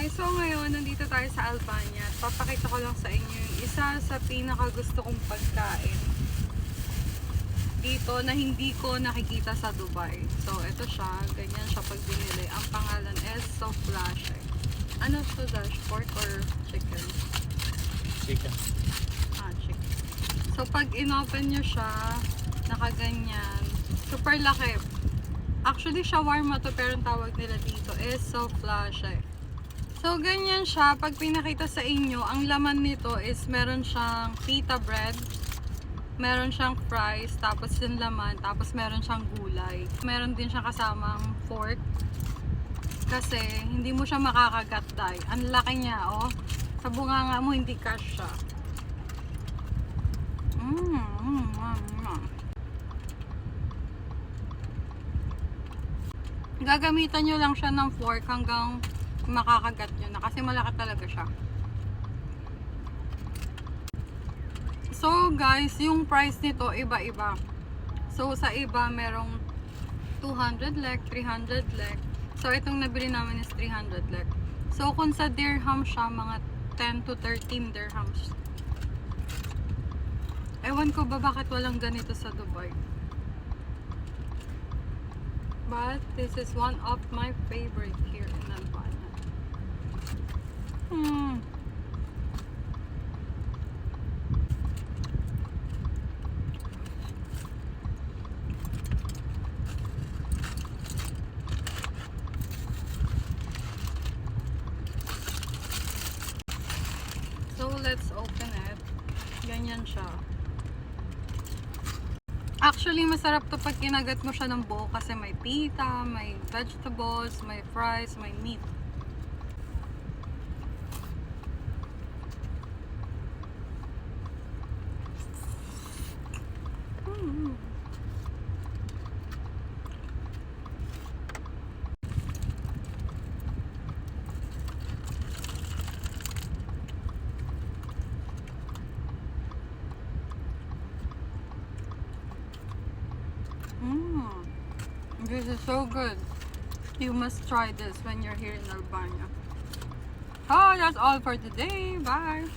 guys, so ngayon nandito tayo sa Albania at papakita ko lang sa inyo yung isa sa pinaka gusto kong pagkain dito na hindi ko nakikita sa Dubai. So ito siya, ganyan siya pag binili. Ang pangalan is Soflash. Ano to, Dash? Pork or chicken? Chicken. Chicken. So pag inopen nyo siya, nakaganyan, super laki. Actually shawarma to, pero ang tawag nila dito is Soflash. So, ganyan siya. Pag pinakita sa inyo, ang laman nito is meron siyang pita bread, meron siyang fries, tapos yung laman, tapos meron siyang gulay. Meron din siyang kasamang fork. Kasi, hindi mo siya makakagat, dahil ang laki niya, oh. Sa bunganga mo, hindi cash siya. Gagamitan nyo lang siya ng fork hanggang makakagat nyo na kasi malaki talaga siya. So guys, yung price nito iba-iba. So sa iba merong 200 lek, 300 lek. So itong nabili namin is 300 lek. So kung sa dirham siya, mga 10 to 13 dirhams. Ewan ko ba bakit walang ganito sa Dubai. But this is one of my favorite here in Albania. So let's open it. Ganyan siya. Actually, masarap to pag kinagat mo siya ng buo kasi may pita, may vegetables, may fries, may meat. This is so good. You must try this when you're here in Albania. Oh, that's all for today. Bye.